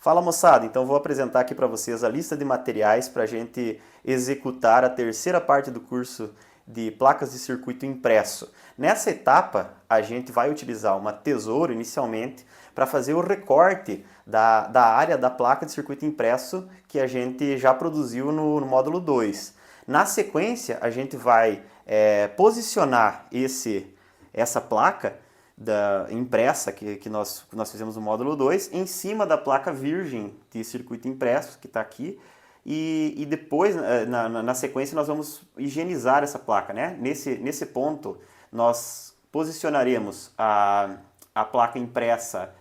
Fala moçada, então vou apresentar aqui para vocês a lista de materiais para a gente executar a terceira parte do curso de placas de circuito impresso. Nessa etapa, a gente vai utilizar uma tesoura inicialmente para fazer o recorte da área da placa de circuito impresso que a gente já produziu no módulo 2. Na sequência, a gente vai posicionar essa placa impressa que nós fizemos no módulo 2 em cima da placa virgem de circuito impresso que está aqui e depois na sequência nós vamos higienizar essa placa, né? Nesse ponto nós posicionaremos a placa impressa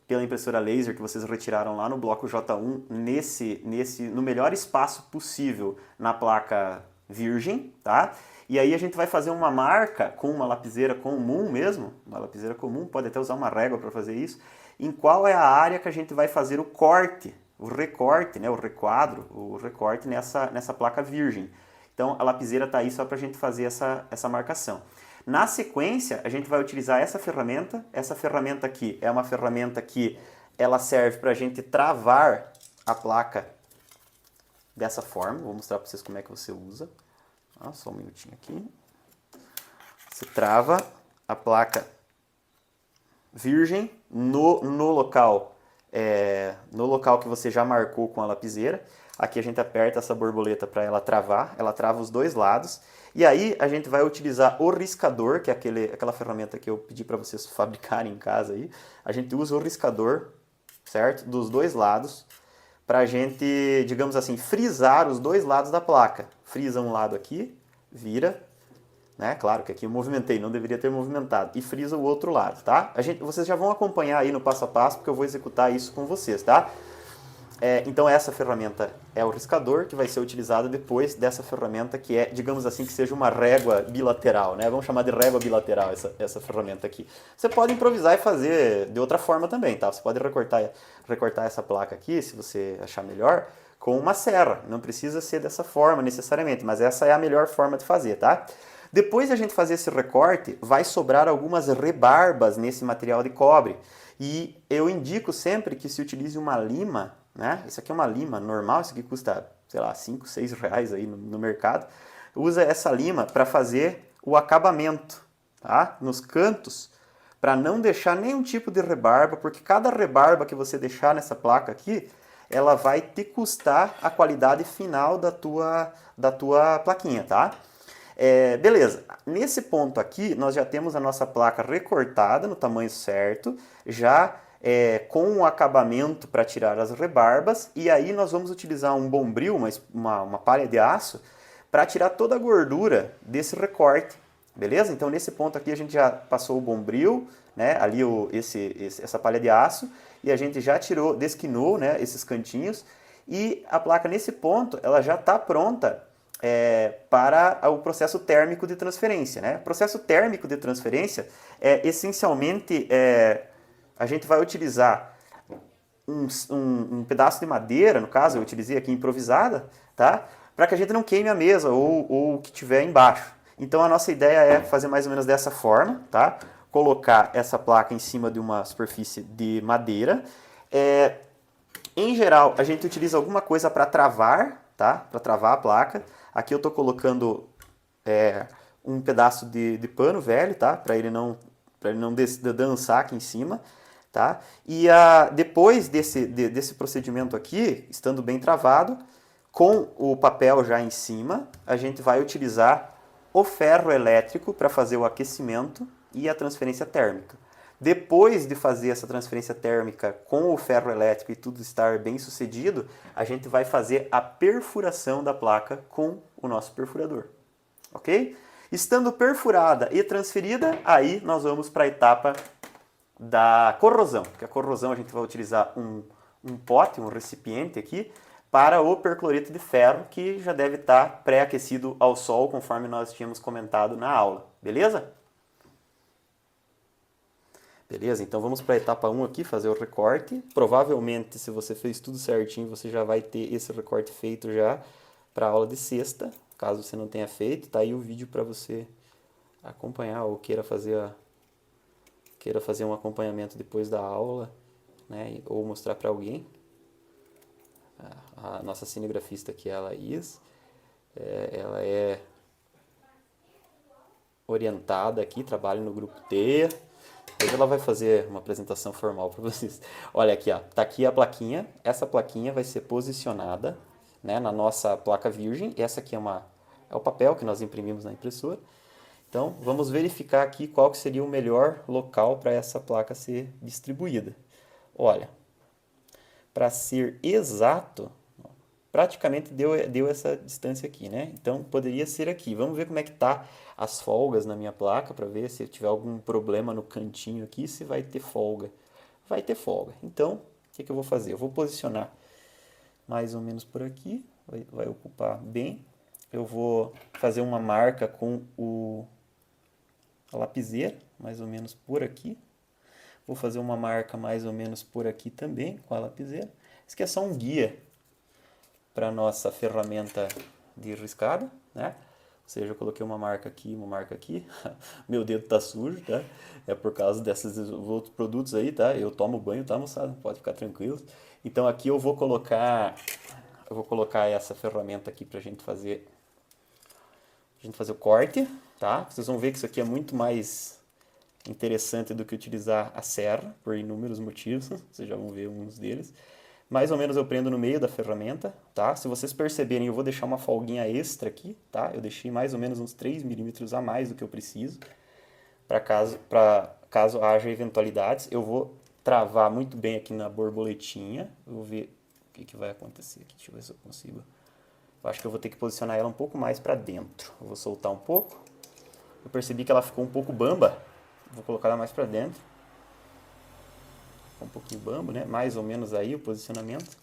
pela impressora laser que vocês retiraram lá no bloco J1 no melhor espaço possível na placa virgem, tá? E aí a gente vai fazer uma marca com uma lapiseira comum mesmo, uma lapiseira comum, pode até usar uma régua para fazer isso, em qual é a área que a gente vai fazer o corte, o recorte, né, o recorte nessa placa virgem. Então a lapiseira está aí só para a gente fazer essa marcação. Na sequência, a gente vai utilizar essa ferramenta aqui é uma ferramenta que ela serve para a gente travar a placa dessa forma, vou mostrar para vocês como é que você usa. Só um minutinho aqui. Você trava a placa virgem no local que você já marcou com a lapiseira. Aqui a gente aperta essa borboleta para ela travar, ela trava os dois lados. E aí a gente vai utilizar o riscador, que é aquela ferramenta que eu pedi para vocês fabricarem em casa aí. A gente usa o riscador, certo? Dos dois lados, para a gente, digamos assim, frisar os dois lados da placa. Frisa um lado aqui, vira, né? Claro que aqui eu movimentei, não deveria ter movimentado. E frisa o outro lado, tá? Vocês já vão acompanhar aí no passo a passo, porque eu vou executar isso com vocês, tá? Então essa ferramenta é o riscador, que vai ser utilizado depois dessa ferramenta que é, digamos assim, que seja uma régua bilateral, né? Vamos chamar de régua bilateral essa ferramenta aqui. Você pode improvisar e fazer de outra forma também, tá? Você pode recortar essa placa aqui, se você achar melhor, com uma serra. Não precisa ser dessa forma necessariamente, mas essa é a melhor forma de fazer, tá? Depois de a gente fazer esse recorte, vai sobrar algumas rebarbas nesse material de cobre. E eu indico sempre que se utilize uma lima, né? Isso aqui é uma lima normal, isso aqui custa, sei lá, 5, 6 reais aí no mercado. Usa essa lima para fazer o acabamento, tá? Nos cantos, para não deixar nenhum tipo de rebarba, porque cada rebarba que você deixar nessa placa aqui, ela vai te custar a qualidade final da tua plaquinha, tá? Beleza, nesse ponto aqui nós já temos a nossa placa recortada no tamanho certo, já com o acabamento para tirar as rebarbas, e aí nós vamos utilizar um bombril, uma palha de aço, para tirar toda a gordura desse recorte, beleza? Então nesse ponto aqui a gente já passou o bombril, né, ali essa palha de aço, e a gente já desquinou, né, esses cantinhos, e a placa nesse ponto ela já está pronta para o processo térmico de transferência, né? O processo térmico de transferência essencialmente a gente vai utilizar um pedaço de madeira, no caso eu utilizei aqui improvisada, tá? Para que a gente não queime a mesa ou o que tiver embaixo. Então a nossa ideia é fazer mais ou menos dessa forma, tá? Colocar essa placa em cima de uma superfície de madeira. Em geral, a gente utiliza alguma coisa para travar, tá? Para travar a placa. Aqui eu estou colocando um pedaço de pano velho, tá? Para ele não dançar aqui em cima, tá? E depois desse procedimento aqui, estando bem travado, com o papel já em cima, a gente vai utilizar o ferro elétrico para fazer o aquecimento e a transferência térmica. Depois de fazer essa transferência térmica com o ferro elétrico e tudo estar bem sucedido, a gente vai fazer a perfuração da placa com o nosso perfurador, ok? Estando perfurada e transferida, aí nós vamos para a etapa da corrosão, porque a corrosão a gente vai utilizar um pote, um recipiente aqui, para o percloreto de ferro, que já deve estar pré-aquecido ao sol, conforme nós tínhamos comentado na aula, beleza? Beleza, então vamos para a etapa 1 aqui, fazer o recorte. Provavelmente, se você fez tudo certinho, você já vai ter esse recorte feito já para a aula de sexta. Caso você não tenha feito, tá aí o vídeo para você acompanhar ou queira fazer um acompanhamento depois da aula, né, ou mostrar para alguém. A nossa cinegrafista aqui, a Laís, ela é orientada aqui, trabalha no grupo T. Depois ela vai fazer uma apresentação formal para vocês. Olha aqui, ó, tá aqui a plaquinha. Essa plaquinha vai ser posicionada, né, na nossa placa virgem. Essa aqui é o papel que nós imprimimos na impressora. Então, vamos verificar aqui qual que seria o melhor local para essa placa ser distribuída. Olha, para ser exato, praticamente deu essa distância aqui, né? Então, poderia ser aqui. Vamos ver como é que tá as folgas na minha placa, para ver se eu tiver algum problema no cantinho aqui, se vai ter folga. Vai ter folga. Então, o que eu vou fazer? Eu vou posicionar mais ou menos por aqui, vai ocupar bem. Eu vou fazer uma marca com a lapiseira, mais ou menos por aqui. Vou fazer uma marca mais ou menos por aqui também, com a lapiseira. Isso aqui é só um guia para a nossa ferramenta de riscado, né? Ou seja, eu coloquei uma marca aqui, uma marca aqui. Meu dedo tá sujo, tá? É por causa desses outros produtos aí, tá? Eu tomo banho, tá, moçada? Pode ficar tranquilo. Então aqui eu vou colocar essa ferramenta aqui pra gente fazer o corte, tá? Vocês vão ver que isso aqui é muito mais interessante do que utilizar a serra, por inúmeros motivos. Vocês já vão ver uns deles. Mais ou menos eu prendo no meio da ferramenta, tá? Se vocês perceberem, eu vou deixar uma folguinha extra aqui, tá? Eu deixei mais ou menos uns 3 milímetros a mais do que eu preciso, para caso haja eventualidades. Eu vou travar muito bem aqui na borboletinha. Eu vou ver o que vai acontecer aqui. Deixa eu ver se eu consigo. Eu acho que eu vou ter que posicionar ela um pouco mais para dentro. Eu vou soltar um pouco. Eu percebi que ela ficou um pouco bamba. Vou colocar ela mais para dentro. Um pouquinho bambo, né? Mais ou menos aí o posicionamento.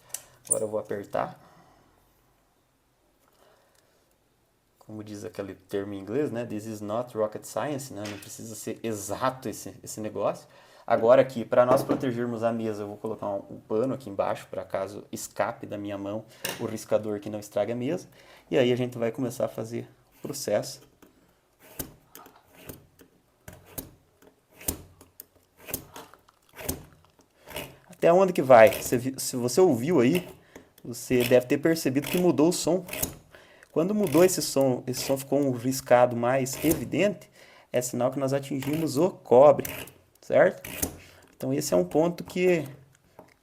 Agora eu vou apertar. Como diz aquele termo em inglês, né? This is not rocket science, né? Não precisa ser exato esse negócio. Agora aqui, para nós protegermos a mesa, eu vou colocar um pano aqui embaixo, para caso escape da minha mão o riscador que não estrague a mesa. E aí a gente vai começar a fazer o processo. Até onde que vai? Se você ouviu aí, você deve ter percebido que mudou o som. Quando mudou esse som ficou um riscado mais evidente, é sinal que nós atingimos o cobre, certo? Então esse é um ponto que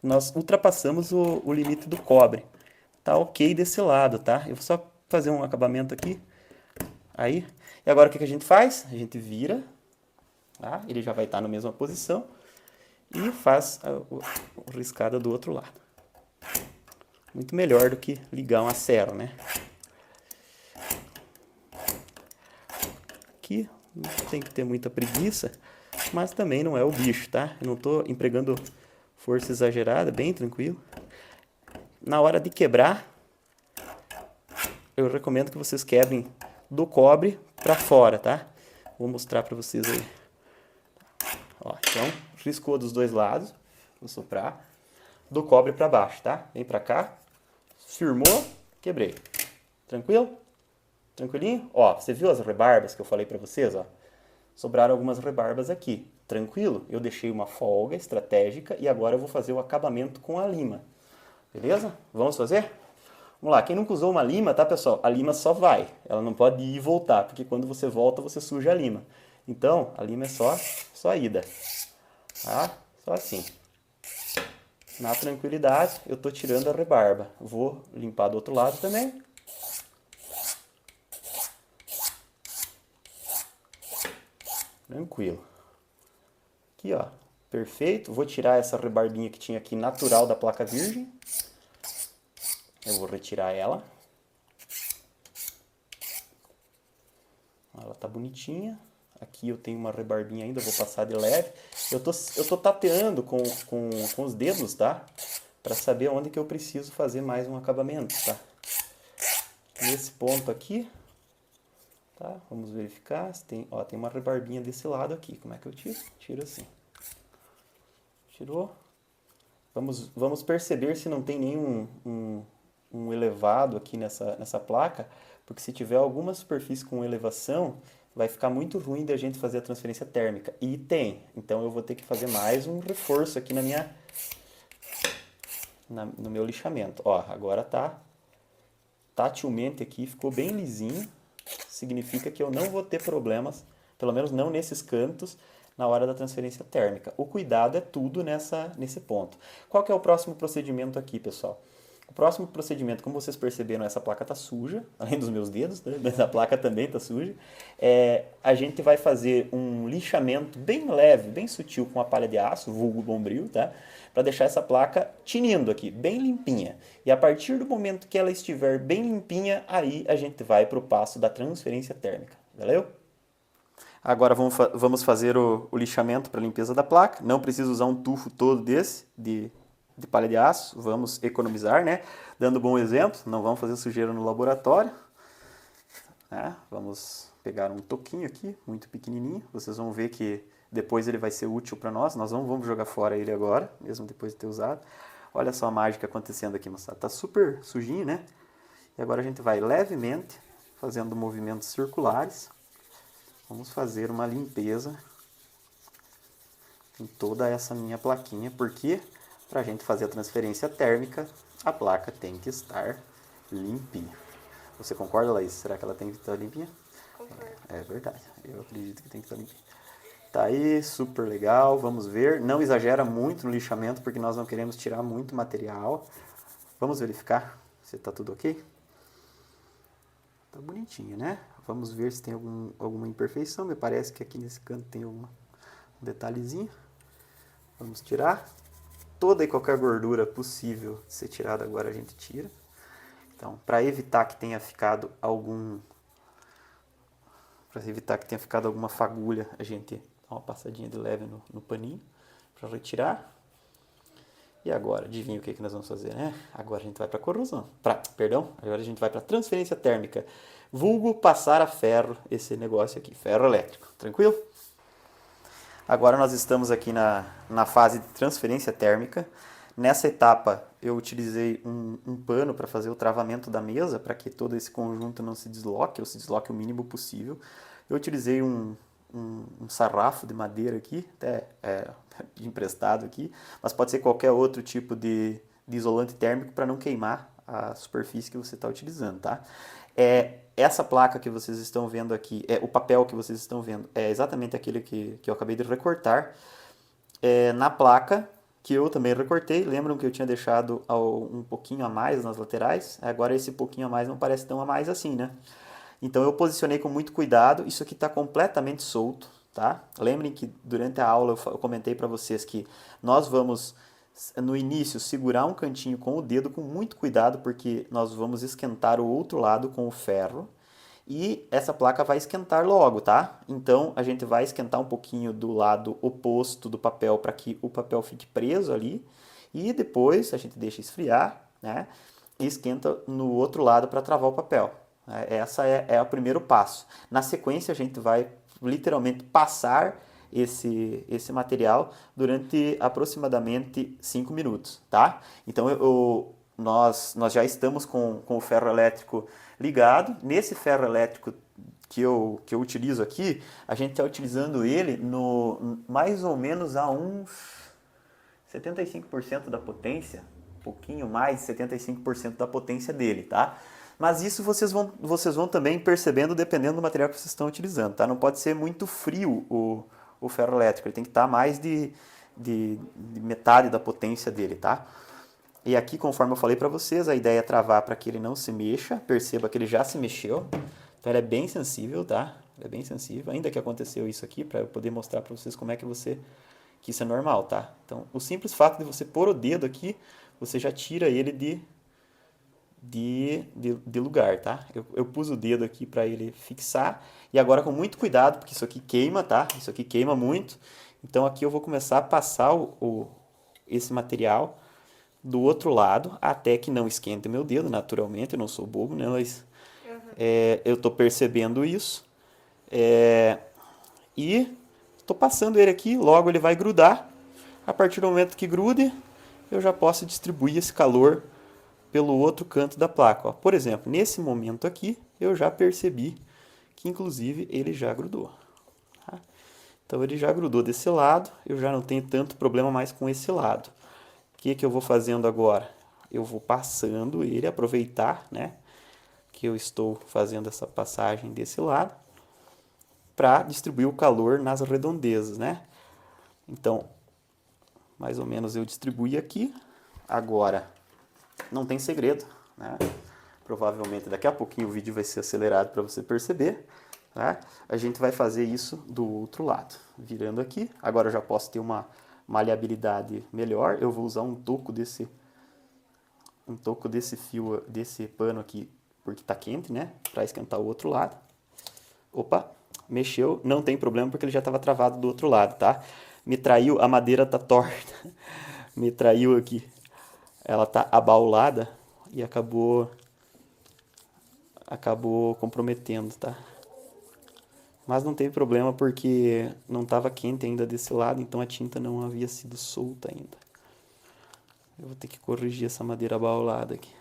nós ultrapassamos o limite do cobre. Tá ok desse lado, tá? Eu vou só fazer um acabamento aqui. Aí. E agora o que a gente faz? A gente vira, tá? Ele já vai estar na mesma posição. E faz o riscado do outro lado. Muito melhor do que ligar uma serra, né? Aqui não tem que ter muita preguiça, mas também não é o bicho, tá? Eu não estou empregando força exagerada, bem tranquilo. Na hora de quebrar, eu recomendo que vocês quebrem do cobre para fora, tá? Vou mostrar para vocês aí. Ó, então, riscou dos dois lados. Vou soprar. Do cobre para baixo, tá? Vem para cá. Firmou, quebrei. Tranquilo? Tranquilinho? Ó, você viu as rebarbas que eu falei para vocês, ó? Sobraram algumas rebarbas aqui. Tranquilo? Eu deixei uma folga estratégica e agora eu vou fazer o acabamento com a lima. Beleza? Vamos fazer? Vamos lá. Quem nunca usou uma lima, tá, pessoal? A lima só vai. Ela não pode ir e voltar, porque quando você volta, você suja a lima. Então, a lima é só ida. Tá? Só assim. Na tranquilidade, eu tô tirando a rebarba. Vou limpar do outro lado também. Tranquilo. Aqui, ó. Perfeito. Vou tirar essa rebarbinha que tinha aqui natural da placa virgem. Eu vou retirar ela. Ela tá bonitinha. Aqui eu tenho uma rebarbinha ainda, vou passar de leve. Eu tô tateando com os dedos, tá? Para saber onde que eu preciso fazer mais um acabamento, tá? Nesse ponto aqui, tá? Vamos verificar se tem, ó, tem uma rebarbinha desse lado aqui. Como é que eu tiro? Tiro assim. Tirou. Vamos perceber se não tem nenhum um elevado aqui nessa placa, porque se tiver alguma superfície com elevação, vai ficar muito ruim da gente fazer a transferência térmica. E tem. Então eu vou ter que fazer mais um reforço aqui na minha no meu lixamento. Ó, agora tá tatilmente aqui, ficou bem lisinho. Significa que eu não vou ter problemas, pelo menos não nesses cantos, na hora da transferência térmica. O cuidado é tudo nesse ponto. Qual que é o próximo procedimento aqui, pessoal? O próximo procedimento, como vocês perceberam, essa placa está suja, além dos meus dedos, né? Mas a placa também está suja. A gente vai fazer um lixamento bem leve, bem sutil com a palha de aço, vulgo bombril, tá? Para deixar essa placa tinindo aqui, bem limpinha. E a partir do momento que ela estiver bem limpinha, aí a gente vai para o passo da transferência térmica. Valeu? Agora vamos fazer o lixamento para limpeza da placa. Não precisa usar um tufo todo desse de palha de aço. Vamos economizar, né? Dando bom exemplo, não vamos fazer sujeira no laboratório. Vamos pegar um toquinho aqui, muito pequenininho. Vocês vão ver que depois ele vai ser útil para nós. Nós não vamos jogar fora ele agora, mesmo depois de ter usado. Olha só a mágica acontecendo aqui, moçada. Tá super sujinho, né? E agora a gente vai levemente fazendo movimentos circulares. Vamos fazer uma limpeza em toda essa minha plaquinha, porque para a gente fazer a transferência térmica, a placa tem que estar limpinha. Você concorda, Laís? Será que ela tem que estar limpinha? Concordo. É verdade, eu acredito que tem que estar limpinha. Tá aí, super legal, vamos ver. Não exagera muito no lixamento, porque nós não queremos tirar muito material. Vamos verificar se está tudo ok? Tá bonitinho, né? Vamos ver se tem alguma imperfeição. Me parece que aqui nesse canto tem um detalhezinho. Vamos tirar. Toda e qualquer gordura possível de ser tirada agora a gente tira. Então, para evitar que tenha ficado alguma fagulha, a gente dá uma passadinha de leve no paninho para retirar. E agora, adivinha o que nós vamos fazer, né? Agora a gente vai para corrosão. Agora a gente vai para transferência térmica. Vulgo passar a ferro esse negócio aqui, ferro elétrico. Tranquilo? Agora nós estamos aqui na fase de transferência térmica. Nessa etapa eu utilizei um pano para fazer o travamento da mesa, para que todo esse conjunto não se desloque, ou se desloque o mínimo possível. Eu utilizei um sarrafo de madeira aqui, até emprestado aqui, mas pode ser qualquer outro tipo de isolante térmico para não queimar a superfície que você está utilizando, tá? Essa placa que vocês estão vendo aqui, o papel que vocês estão vendo, é exatamente aquele que eu acabei de recortar. Na placa que eu também recortei, lembram que eu tinha deixado um pouquinho a mais nas laterais? Agora esse pouquinho a mais não parece tão a mais assim, né? Então eu posicionei com muito cuidado, isso aqui está completamente solto, tá? Lembrem que durante a aula eu comentei para vocês que nós vamos, no início, segurar um cantinho com o dedo com muito cuidado, porque nós vamos esquentar o outro lado com o ferro e essa placa vai esquentar logo, tá? Então a gente vai esquentar um pouquinho do lado oposto do papel para que o papel fique preso ali e depois a gente deixa esfriar, né? E esquenta no outro lado para travar o papel. Essa é o primeiro passo. Na sequência, a gente vai literalmente passar esse material durante aproximadamente 5 minutos, tá? Então, nós já estamos com o ferro elétrico ligado. Nesse ferro elétrico que eu utilizo aqui, a gente está utilizando ele mais ou menos a uns 75% da potência, um pouquinho mais de 75% da potência dele, tá? Mas isso vocês vão também percebendo dependendo do material que vocês estão utilizando, tá? Não pode ser muito frio o ferro elétrico, ele tem que estar mais de metade da potência dele, tá? E aqui, conforme eu falei para vocês, a ideia é travar para que ele não se mexa. Perceba que ele já se mexeu, então ele é bem sensível, tá? Ele é bem sensível, ainda que aconteceu isso aqui, para eu poder mostrar para vocês como é que isso é normal, tá? Então, o simples fato de você pôr o dedo aqui, você já tira ele de lugar, tá? Eu pus o dedo aqui para ele fixar e agora com muito cuidado, porque isso aqui queima, tá? Isso aqui queima muito. Então aqui eu vou começar a passar esse material do outro lado até que não esquente meu dedo, naturalmente, eu não sou bobo, né? Mas eu tô percebendo isso e tô passando ele aqui, logo ele vai grudar. A partir do momento que grude, eu já posso distribuir esse calor pelo outro canto da placa. Ó. Por exemplo, nesse momento aqui, eu já percebi que, inclusive, ele já grudou. Tá? Então, ele já grudou desse lado, eu já não tenho tanto problema mais com esse lado. O que eu vou fazendo agora? eu vou passando ele, aproveitar, né, que eu estou fazendo essa passagem desse lado, para distribuir o calor nas redondezas, né? Então, mais ou menos eu distribuí aqui. Agora, não tem segredo, né? Provavelmente daqui a pouquinho o vídeo vai ser acelerado para você perceber, tá? A gente vai fazer isso do outro lado, virando aqui. Agora eu já posso ter uma maleabilidade melhor. Eu vou usar um toco desse fio, desse pano aqui, porque tá quente, né? Para esquentar o outro lado. Opa, mexeu, não tem problema porque ele já estava travado do outro lado, tá? Me traiu, a madeira tá torta. Me traiu aqui. Ela tá abaulada e acabou comprometendo, tá? Mas não teve problema porque não estava quente ainda desse lado, então a tinta não havia sido solta ainda. Eu vou ter que corrigir essa madeira abaulada aqui.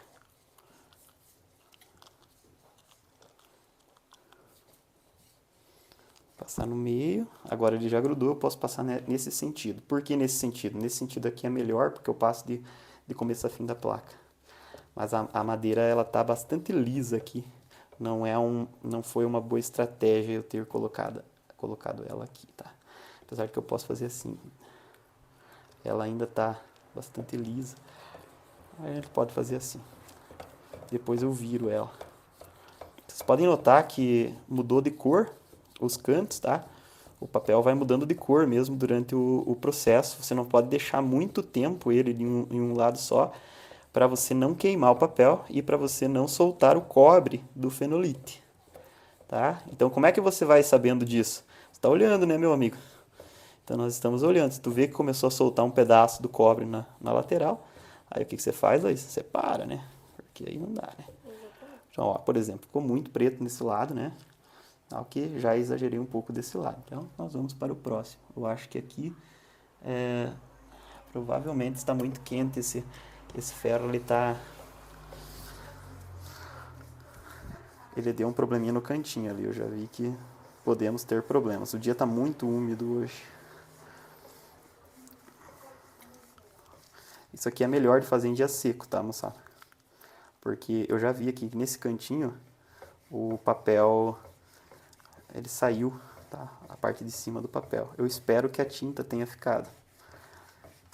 Passar no meio. Agora ele já grudou, eu posso passar nesse sentido. Por que nesse sentido? Nesse sentido aqui é melhor, porque eu passo de começo a fim da placa. Mas a madeira, ela tá bastante lisa aqui. Não foi uma boa estratégia eu ter colocado ela aqui, tá? Apesar que eu posso fazer assim. Ela ainda tá bastante lisa. Aí a gente pode fazer assim. Depois eu viro ela. Vocês podem notar que mudou de cor os cantos, tá? O papel vai mudando de cor mesmo durante o processo. Você não pode deixar muito tempo ele em um lado só, para você não queimar o papel e para você não soltar o cobre do fenolite, tá? Então, como é que você vai sabendo disso? Você está olhando, né, meu amigo? Então, nós estamos olhando. Se tu vê que começou a soltar um pedaço do cobre na lateral, aí o que você faz, Laís? Você para, né? Porque aí não dá, né? Então, ó, por exemplo, ficou muito preto nesse lado, né? Ok, já exagerei um pouco desse lado. Então, nós vamos para o próximo. Eu acho que aqui, provavelmente está muito quente esse ferro, ele deu um probleminha no cantinho ali. Eu já vi que podemos ter problemas. O dia está muito úmido hoje. Isso aqui é melhor de fazer em dia seco, tá, moçada? Porque eu já vi aqui que nesse cantinho o papel ele saiu, tá? A parte de cima do papel. Eu espero que a tinta tenha ficado.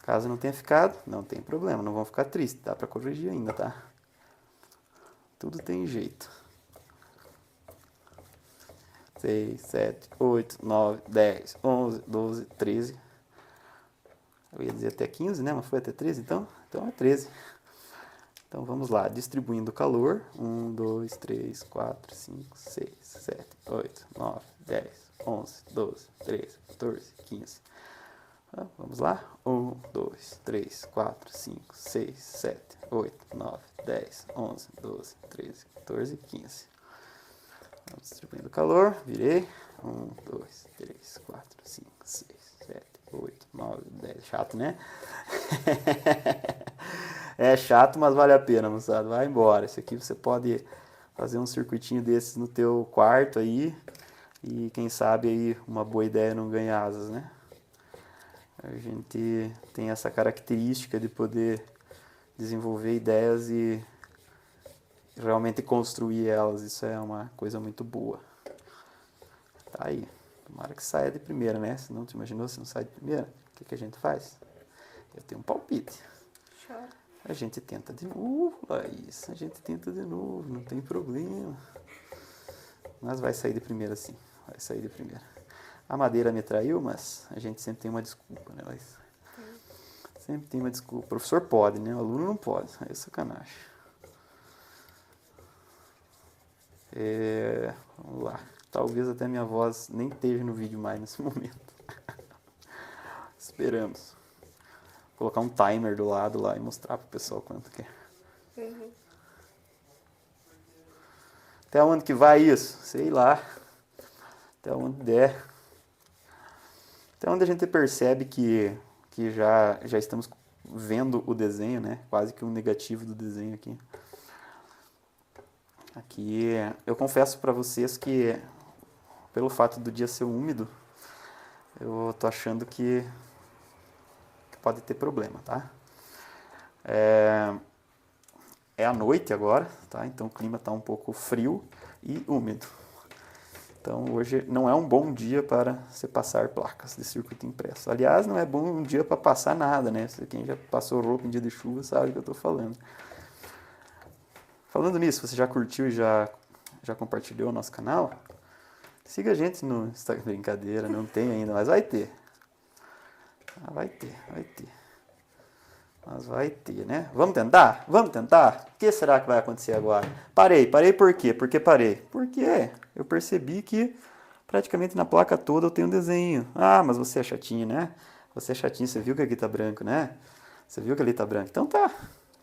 Caso não tenha ficado, não tem problema, não vão ficar tristes, dá pra corrigir ainda, tá? Tudo tem jeito. 6, 7, 8, 9, 10, 11, 12, 13. Eu ia dizer até 15, né? Mas foi até 13, então? Então é 13. Então vamos lá, distribuindo o calor. 1, 2, 3, 4, 5, 6, 7, 8, 9, 10, 11, 12, 13, 14, 15. Vamos lá. 1, 2, 3, 4, 5, 6, 7, 8, 9, 10, 11, 12, 13, 14, 15. Vamos distribuindo o calor. Virei. 1, 2, 3, 4, 5, 6, 7, 8, 9, 10. Chato, né? É chato, mas vale a pena, moçada. Vai embora. Esse aqui você pode fazer um circuitinho desses no teu quarto aí. E quem sabe aí uma boa ideia não ganha asas, né? A gente tem essa característica de poder desenvolver ideias e realmente construir elas. Isso é uma coisa muito boa. Tá aí. Tomara que saia de primeira, né? Se não, te imaginou se não sai de primeira? O que a gente faz? Eu tenho um palpite. Chora. A gente tenta de novo, Laís. A gente tenta de novo, não tem problema. Mas vai sair de primeira sim. Vai sair de primeira. A madeira me traiu, mas a gente sempre tem uma desculpa, né, Laís? Sempre tem uma desculpa. O professor pode, né? O aluno não pode. Aí é sacanagem. Vamos lá. Talvez até minha voz nem esteja no vídeo mais nesse momento. Esperamos. Vou colocar um timer do lado lá e mostrar pro pessoal quanto que é. Uhum. Até onde que vai isso? Sei lá. Até onde der. Até onde a gente percebe que já estamos vendo o desenho, né? Quase que um negativo do desenho aqui. Aqui, eu confesso para vocês que, pelo fato do dia ser úmido, eu tô achando que pode ter problema, tá? é à noite agora, tá? Então o clima está um pouco frio e úmido. Então hoje não é um bom dia para se passar placas de circuito impresso. Aliás, não é bom dia para passar nada, né? Quem já passou roupa em dia de chuva sabe o que eu estou falando. Falando nisso, você já curtiu e já compartilhou o nosso canal? Siga a gente no Instagram. Brincadeira, não tem ainda, mas vai ter. Vai ter. Mas vai ter, né? Vamos tentar? Vamos tentar? O que será que vai acontecer agora? Parei por quê? Por que parei? Porque eu percebi que praticamente na placa toda eu tenho um desenho. Ah, mas você é chatinho, né? Você é chatinho, você viu que aqui tá branco, né? Você viu que ali tá branco. Então tá.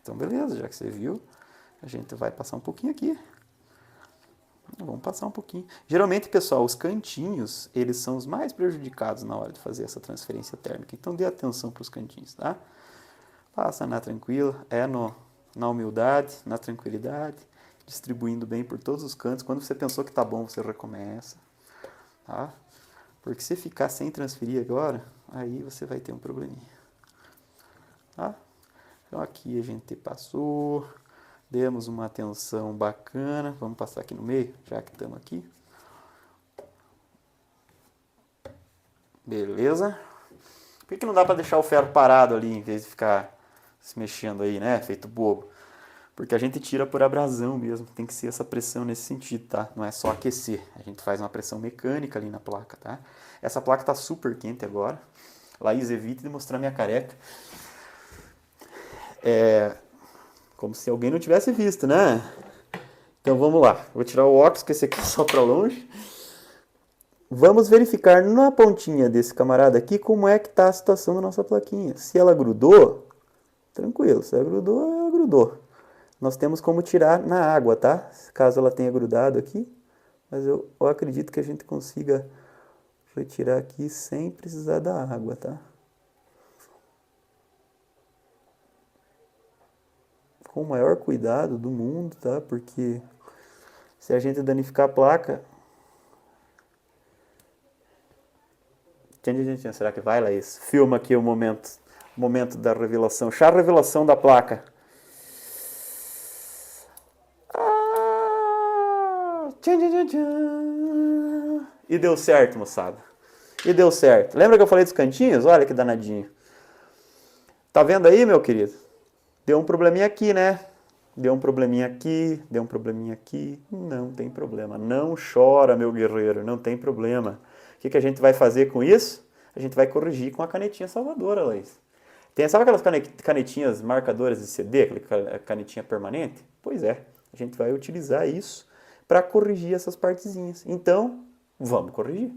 Então beleza, já que você viu, a gente vai passar um pouquinho aqui. Vamos passar um pouquinho. Geralmente, pessoal, os cantinhos, eles são os mais prejudicados na hora de fazer essa transferência térmica. Então dê atenção para os cantinhos, tá? Passa na tranquila, na humildade, na tranquilidade, distribuindo bem por todos os cantos. Quando você pensou que tá bom, você recomeça, tá? Porque se ficar sem transferir agora, aí você vai ter um probleminha, tá? Então aqui a gente passou, demos uma atenção bacana. Vamos passar aqui no meio, já que estamos aqui. Beleza? Por que não dá para deixar o ferro parado ali, em vez de ficar se mexendo aí, né? Feito bobo. Porque a gente tira por abrasão mesmo. Tem que ser essa pressão nesse sentido, tá? Não é só aquecer. A gente faz uma pressão mecânica ali na placa, tá? Essa placa tá super quente agora. Laís, evite de mostrar minha careca. Como se alguém não tivesse visto, né? Então vamos lá. Vou tirar o óculos, que esse aqui é só para longe. Vamos verificar na pontinha desse camarada aqui como é que está a situação da nossa plaquinha. Se ela grudou, tranquilo. Se ela grudou, ela grudou. Nós temos como tirar na água, tá? Caso ela tenha grudado aqui. Mas eu acredito que a gente consiga retirar aqui sem precisar da água, tá? Com o maior cuidado do mundo, tá? Porque se a gente danificar a placa... Será que vai, Laís? Filma aqui o momento da revelação. Chá a revelação da placa. E deu certo, moçada. E deu certo. Lembra que eu falei dos cantinhos? Olha que danadinho. Tá vendo aí, meu querido? Deu um probleminha aqui, né? Deu um probleminha aqui, deu um probleminha aqui. Não tem problema. Não chora, meu guerreiro. Não tem problema. O que a gente vai fazer com isso? A gente vai corrigir com a canetinha salvadora, Laís. Sabe aquelas canetinhas marcadoras de CD, aquela canetinha permanente? Pois é, a gente vai utilizar isso para corrigir essas partezinhas. Então, vamos corrigir.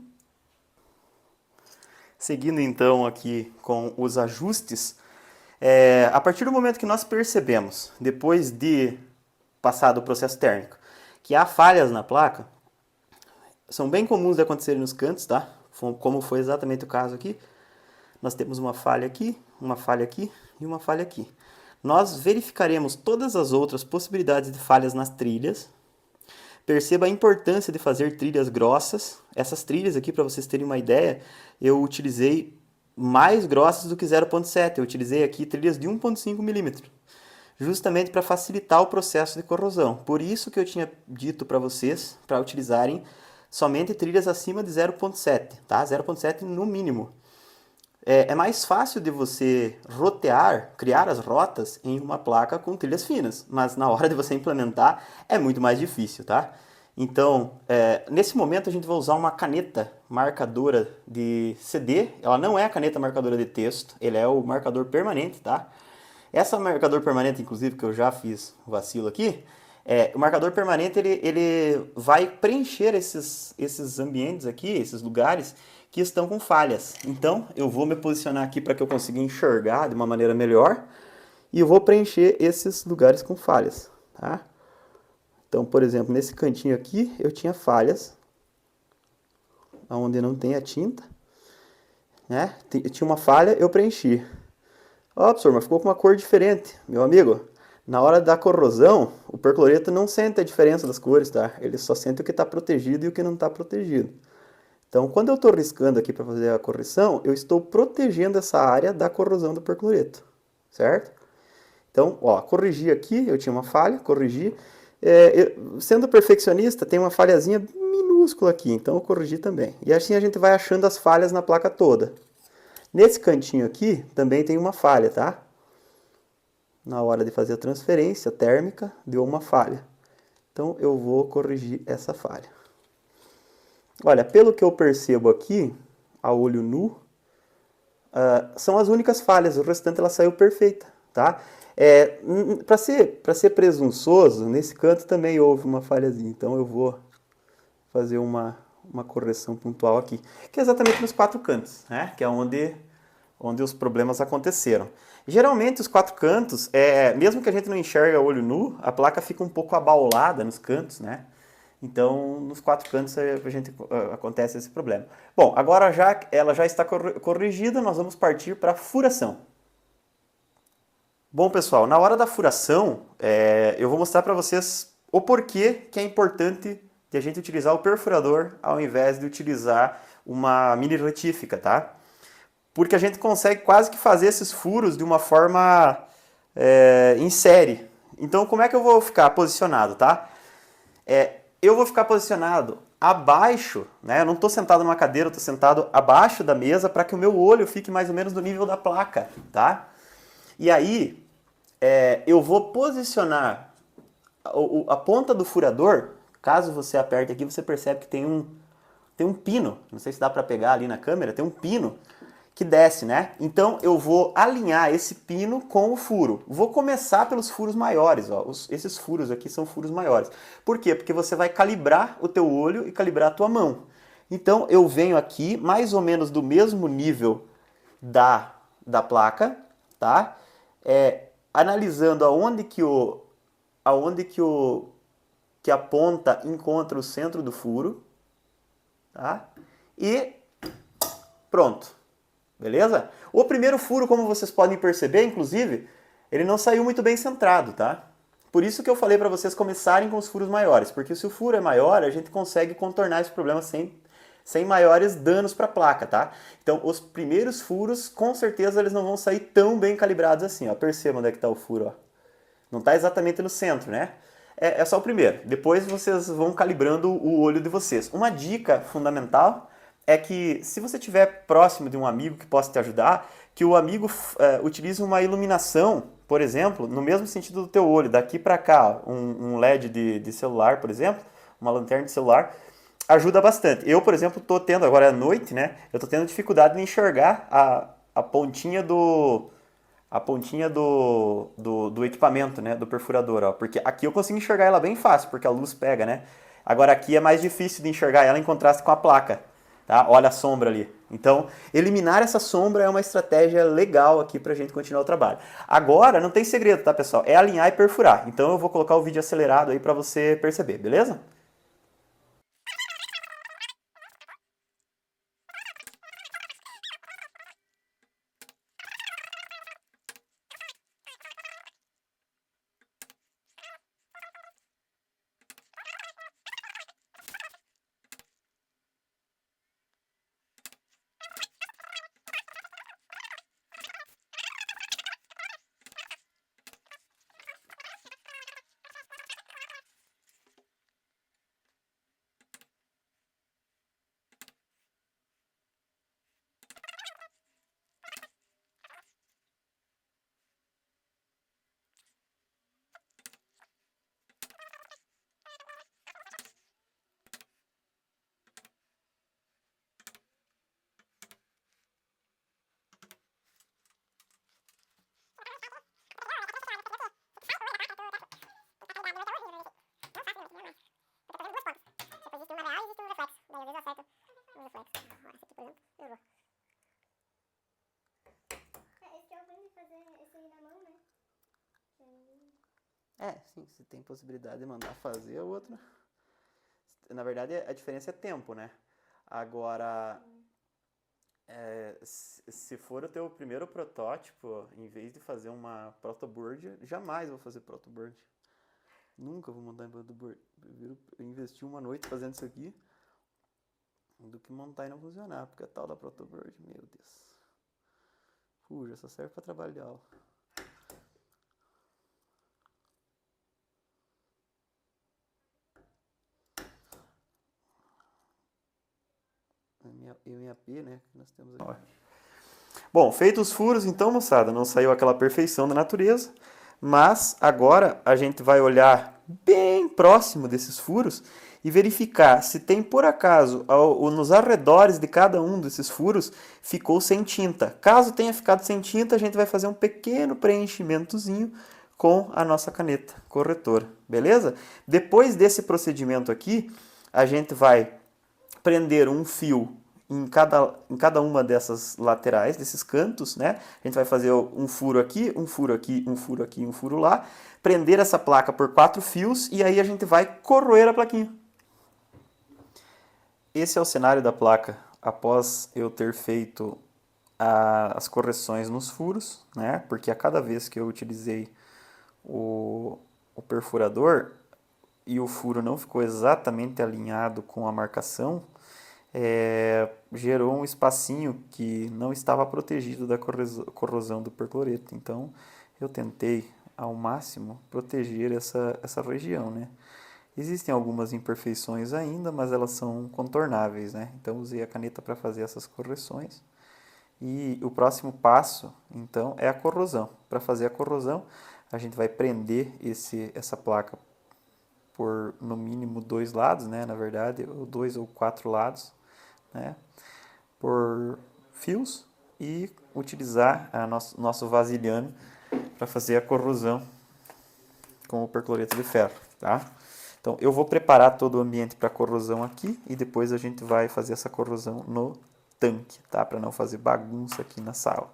Seguindo então aqui com os ajustes, a partir do momento que nós percebemos, depois de passado o processo térmico, que há falhas na placa, são bem comuns de acontecerem nos cantos, tá? Como foi exatamente o caso aqui. Nós temos uma falha aqui e uma falha aqui. Nós verificaremos todas as outras possibilidades de falhas nas trilhas. Perceba a importância de fazer trilhas grossas. Essas trilhas aqui, para vocês terem uma ideia, eu utilizei mais grossas do que 0.7. Eu utilizei aqui trilhas de 1.5 milímetro, justamente para facilitar o processo de corrosão. Por isso que eu tinha dito para vocês para utilizarem somente trilhas acima de 0.7, tá? 0.7 no mínimo. É mais fácil de você rotear, criar as rotas em uma placa com trilhas finas, mas na hora de você implementar é muito mais difícil, tá? Então, nesse momento a gente vai usar uma caneta marcadora de CD. Ela não é a caneta marcadora de texto, ele é o marcador permanente, tá? Essa marcador permanente, inclusive, que eu já fiz vacilo aqui, o marcador permanente ele vai preencher esses ambientes aqui, esses lugares que estão com falhas. Então, eu vou me posicionar aqui para que eu consiga enxergar de uma maneira melhor e eu vou preencher esses lugares com falhas, tá? Então, por exemplo, nesse cantinho aqui eu tinha falhas, onde não tem a tinta, né? Tinha uma falha, eu preenchi. Ó, professor, mas ficou com uma cor diferente. Meu amigo, na hora da corrosão, o percloreto não sente a diferença das cores, tá? Ele só sente o que está protegido e o que não está protegido. Então, quando eu estou riscando aqui para fazer a correção, eu estou protegendo essa área da corrosão do percloreto, certo? Então, ó, corrigi aqui, eu tinha uma falha, corrigi. Sendo perfeccionista, tem uma falhazinha minúscula aqui, então eu corrigi também. E assim a gente vai achando as falhas na placa toda. Nesse cantinho aqui, também tem uma falha, tá? Na hora de fazer a transferência térmica, deu uma falha. Então eu vou corrigir essa falha. Olha, pelo que eu percebo aqui, a olho nu, são as únicas falhas, o restante ela saiu perfeita, tá? Para ser presunçoso, nesse canto também houve uma falhazinha, então eu vou fazer uma correção pontual aqui, que é exatamente nos quatro cantos, né? Que é onde os problemas aconteceram. Geralmente os quatro cantos, mesmo que a gente não enxerga a olho nu, a placa fica um pouco abaulada nos cantos, né? Então, nos quatro cantos acontece esse problema. Bom, agora ela já está corrigida, nós vamos partir para a furação. Bom, pessoal, na hora da furação, eu vou mostrar para vocês o porquê que é importante de a gente utilizar o perfurador ao invés de utilizar uma mini retífica, tá? Porque a gente consegue quase que fazer esses furos de uma forma em série. Então, como é que eu vou ficar posicionado, tá? Eu vou ficar posicionado abaixo, né? Eu não estou sentado numa cadeira, eu estou sentado abaixo da mesa para que o meu olho fique mais ou menos no nível da placa, tá? E aí, eu vou posicionar a ponta do furador. Caso você aperte aqui, você percebe que tem um pino. Não sei se dá para pegar ali na câmera, tem um pino que desce, né? Então eu vou alinhar esse pino com o furo. Vou começar pelos furos maiores, ó. Esses furos aqui são furos maiores. Por quê? Porque você vai calibrar o teu olho e calibrar a tua mão. Então eu venho aqui mais ou menos do mesmo nível da placa, tá? Analisando que a ponta encontra o centro do furo, tá? E pronto. Beleza? O primeiro furo, como vocês podem perceber, inclusive, ele não saiu muito bem centrado, tá? Por isso que eu falei para vocês começarem com os furos maiores, porque se o furo é maior, a gente consegue contornar esse problema sem maiores danos para a placa, tá? Então, os primeiros furos, com certeza, eles não vão sair tão bem calibrados assim, ó. Percebam onde é que está o furo, ó. Não está exatamente no centro, né? É só o primeiro. Depois vocês vão calibrando o olho de vocês. Uma dica fundamental é que se você estiver próximo de um amigo que possa te ajudar, que o amigo utilize uma iluminação, por exemplo, no mesmo sentido do teu olho, daqui para cá, um LED de celular, por exemplo, uma lanterna de celular, ajuda bastante. Eu, por exemplo, estou tendo, agora à noite, né, eu estou tendo dificuldade de enxergar a pontinha do equipamento, né, do perfurador, ó, porque aqui eu consigo enxergar ela bem fácil, porque a luz pega, né? Agora aqui é mais difícil de enxergar ela em contraste com a placa, tá? Olha a sombra ali. Então, eliminar essa sombra é uma estratégia legal aqui pra gente continuar o trabalho. Agora, não tem segredo, tá, pessoal? É alinhar e perfurar. Então, eu vou colocar o vídeo acelerado aí pra você perceber, beleza? Sim, se tem possibilidade de mandar fazer, o outro. Na verdade, a diferença é tempo, né? Agora, se for o teu primeiro protótipo, em vez de fazer uma protoboard, jamais vou fazer protoboard. Nunca vou montar em protoboard. Prefiro investir uma noite fazendo isso aqui do que montar e não funcionar, porque a tal da protoboard, meu Deus. Fuja, só serve para trabalho de aula. MAP, né? Que nós temos aqui. Bom, feitos os furos, então, moçada, não saiu aquela perfeição da natureza, mas agora a gente vai olhar bem próximo desses furos e verificar se tem, por acaso, nos arredores de cada um desses furos, ficou sem tinta. Caso tenha ficado sem tinta, a gente vai fazer um pequeno preenchimentozinho com a nossa caneta corretora, beleza? Depois desse procedimento aqui, a gente vai prender um fio em cada uma dessas laterais, desses cantos, né? A gente vai fazer um furo aqui, um furo aqui, um furo aqui, um furo lá, prender essa placa por 4 fios e aí a gente vai corroer a plaquinha. Esse é o cenário da placa após eu ter feito as correções nos furos, né? Porque a cada vez que eu utilizei o perfurador e o furo não ficou exatamente alinhado com a marcação, gerou um espacinho que não estava protegido da corrosão do percloreto. Então, eu tentei ao máximo proteger essa região, né? Existem algumas imperfeições ainda, mas elas são contornáveis, né? Então, usei a caneta para fazer essas correções. E o próximo passo, então, é a corrosão. Para fazer a corrosão, a gente vai prender essa placa por, no mínimo, 2 lados, né? Na verdade, 2 ou 4 lados, né? Por fios e utilizar nosso vasilhame para fazer a corrosão com o percloreto de ferro, tá? Então, eu vou preparar todo o ambiente para corrosão aqui e depois a gente vai fazer essa corrosão no tanque, tá? Para não fazer bagunça aqui na sala.